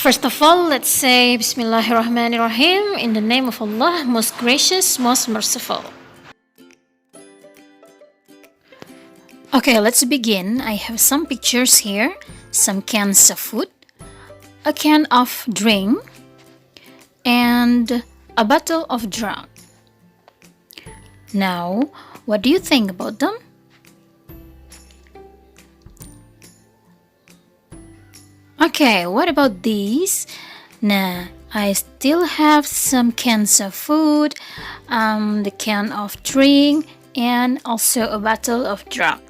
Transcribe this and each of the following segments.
First of all, let's say Bismillahirrahmanirrahim, in the name of Allah, most gracious, most merciful. Okay, let's begin. I have some pictures here, some cans of food, a can of drink, and a bottle of drug. Now, what do you think about them? Okay, what about these? Nah, I still have some cans of food, the can of drink, and also a bottle of drug.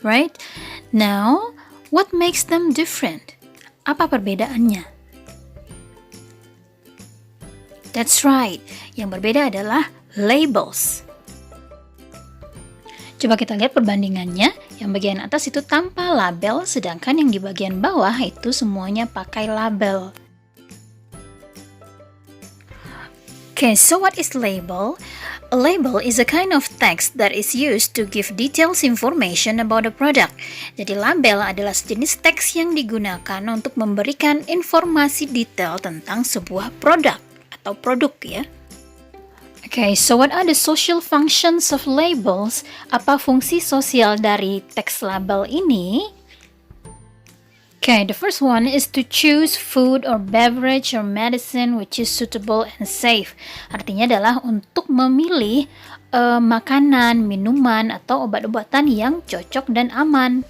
Right? Now, what makes them different? Apa perbedaannya? That's right. Yang berbeda adalah labels. Coba kita lihat perbandingannya. Yang bagian atas itu tanpa label, sedangkan yang di bagian bawah itu semuanya pakai label. Okay, so what is label? A label is a kind of text that is used to give details information about a product. Jadi label adalah sejenis teks yang digunakan untuk memberikan informasi detail tentang sebuah produk atau produk ya. Okay, so what are the social functions of labels? Apa fungsi sosial dari teks label ini? Okay, the first one is to choose food or beverage or medicine which is suitable and safe. Artinya adalah untuk memilih makanan, minuman, atau obat-obatan yang cocok dan aman.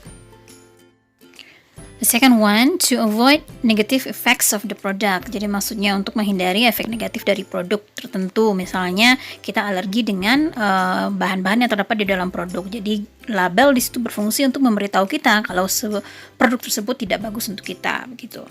The second one, to avoid negative effects of the product. Jadi maksudnya untuk menghindari efek negatif dari produk tertentu. Misalnya kita alergi dengan bahan-bahan yang terdapat di dalam produk. Jadi label di situ berfungsi untuk memberitahu kita kalau produk tersebut tidak bagus untuk kita, begitu.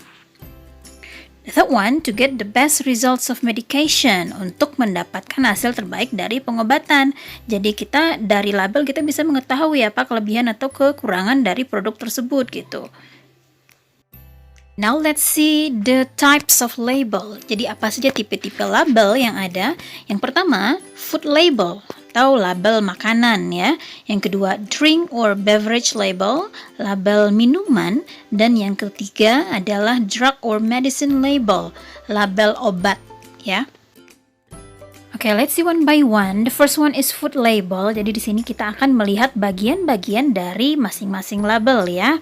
The third one, to get the best results of medication, untuk mendapatkan hasil terbaik dari pengobatan. Jadi kita dari label kita bisa mengetahui apa kelebihan atau kekurangan dari produk tersebut gitu. Now let's see the types of label. Jadi apa saja tipe-tipe label yang ada? Yang pertama, food label atau label makanan ya. Yang kedua, drink or beverage label, label minuman. Dan yang ketiga adalah drug or medicine label, label obat ya. Okay, let's see one by one. The first one is food label. Jadi di sini kita akan melihat bagian-bagian dari masing-masing label ya.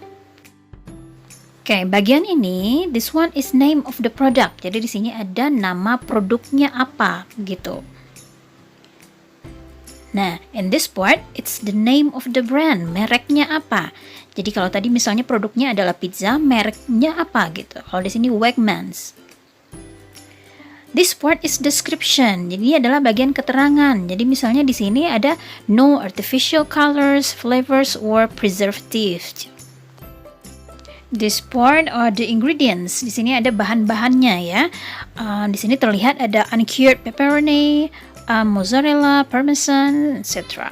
Oke, bagian ini, this one is name of the product. Jadi di sini ada nama produknya apa, gitu. Nah, in this part, it's the name of the brand, mereknya apa. Jadi kalau tadi misalnya produknya adalah pizza, mereknya apa, gitu. Kalau di sini Wegmans. This part is description. Jadi ini adalah bagian keterangan. Jadi misalnya di sini ada no artificial colors, flavors, or preservatives. This part are the ingredients. Di sini ada bahan-bahannya ya. Di sini terlihat ada uncured pepperoni, mozzarella, parmesan, etc.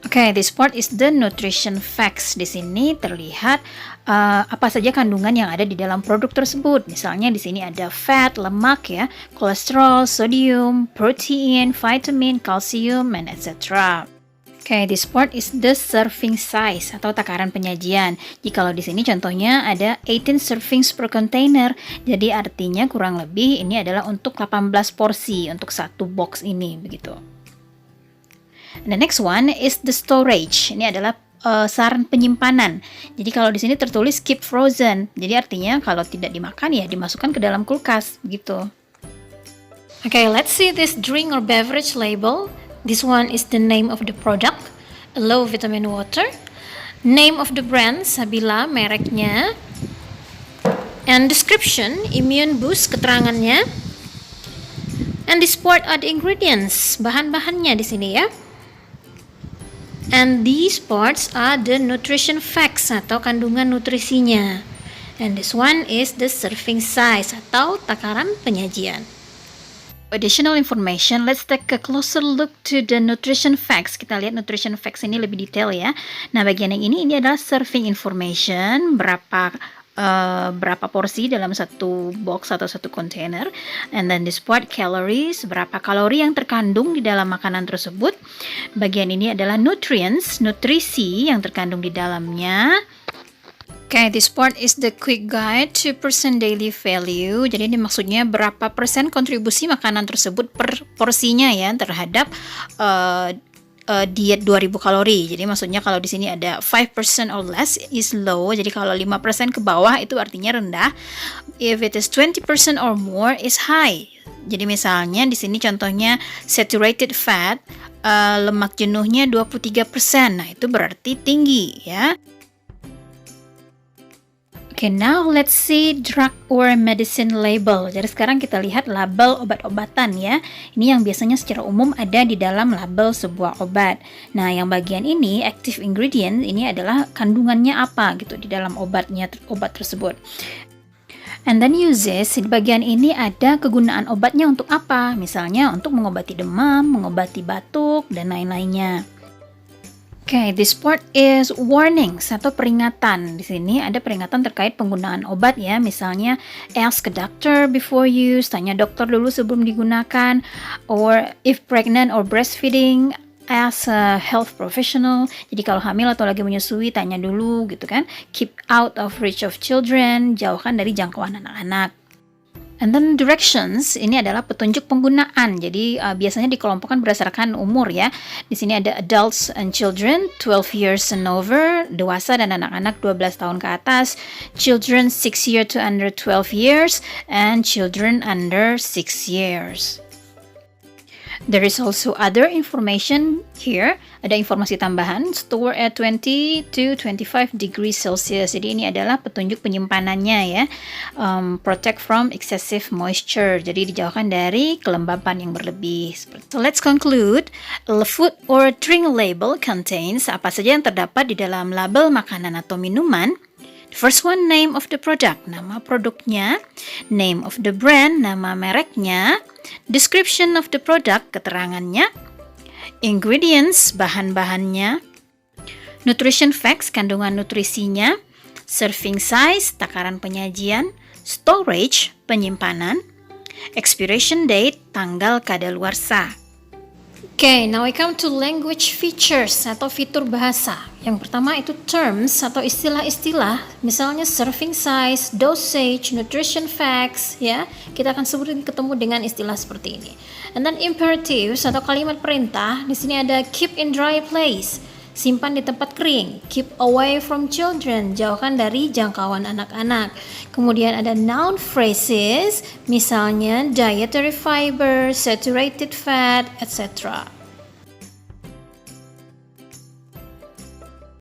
Okay, this part is the nutrition facts. Di sini terlihat apa saja kandungan yang ada di dalam produk tersebut. Misalnya di sini ada fat, lemak ya, kolesterol, sodium, protein, vitamin, kalsium, and etc. Okay, this part is the serving size atau takaran penyajian. Jadi kalau di sini contohnya ada 18 servings per container. Jadi artinya kurang lebih ini adalah untuk 18 porsi untuk satu box ini begitu. And the next one is the storage. Ini adalah saran penyimpanan. Jadi kalau di sini tertulis keep frozen. Jadi artinya kalau tidak dimakan ya dimasukkan ke dalam kulkas begitu. Okay, let's see this drink or beverage label. This one is the name of the product, low vitamin water. Name of the brand, Sabila, mereknya. And description, immune boost, keterangannya. And this part are the ingredients, bahan-bahannya di sini ya. And these parts are the nutrition facts atau kandungan nutrisinya. And this one is the serving size atau takaran penyajian. Additional information, let's take a closer look to the nutrition facts. Kita lihat nutrition facts ini lebih detail ya. Nah, bagian yang ini adalah serving information, berapa porsi dalam satu box atau satu container. And then this part calories, berapa kalori yang terkandung di dalam makanan tersebut. Bagian ini adalah nutrients, nutrisi yang terkandung di dalamnya. Okay, this part is the quick guide to percent daily value. Jadi ini maksudnya berapa persen kontribusi makanan tersebut per porsinya ya terhadap diet 2000 kalori. Jadi maksudnya kalau di sini ada 5% or less is low. Jadi kalau 5% ke bawah itu artinya rendah. If it is 20% or more is high. Jadi misalnya di sini contohnya saturated fat, lemak jenuhnya 23%. Nah, itu berarti tinggi ya. Okay, now let's see drug or medicine label. Jadi sekarang kita lihat label obat-obatan ya. Ini yang biasanya secara umum ada di dalam label sebuah obat. Nah, yang bagian ini active ingredient ini adalah kandungannya apa gitu di dalam obat tersebut. And then uses, di bagian ini ada kegunaan obatnya untuk apa? Misalnya untuk mengobati demam, mengobati batuk, dan lain-lainnya. Okay, this part is warnings atau peringatan. Di sini ada peringatan terkait penggunaan obat ya. Misalnya ask a doctor before use, tanya dokter dulu sebelum digunakan. Or if pregnant or breastfeeding, ask a health professional. Jadi kalau hamil atau lagi menyusui, tanya dulu gitu kan. Keep out of reach of children, jauhkan dari jangkauan anak-anak. And then directions, ini adalah petunjuk penggunaan. Jadi biasanya dikelompokkan berdasarkan umur ya. Di sini ada adults and children 12 years and over, dewasa dan anak-anak 12 tahun ke atas, children 6 year to under 12 years, and children under 6 years. There is also other information here. Ada informasi tambahan, store at 20 to 25 degrees Celsius. Jadi ini adalah petunjuk penyimpanannya ya. Protect from excessive moisture. Jadi dijauhkan dari kelembapan yang berlebih. So let's conclude. A food or drink label contains apa saja yang terdapat di dalam label makanan atau minuman. The first one, name of the product, nama produknya. Name of the brand, nama mereknya. Description of the product, keterangannya. Ingredients, bahan-bahannya. Nutrition facts, kandungan nutrisinya. Serving size, takaran penyajian. Storage, penyimpanan. Expiration date, tanggal kadaluarsa. Okay, now we come to language features atau fitur bahasa. Yang pertama itu terms atau istilah-istilah, misalnya serving size, dosage, nutrition facts, ya. Kita akan sering ketemu dengan istilah seperti ini. And then imperatives atau kalimat perintah, di sini ada keep in dry place, simpan di tempat kering. Keep away from children, jauhkan dari jangkauan anak-anak. Kemudian ada noun phrases, misalnya dietary fiber, saturated fat, etc.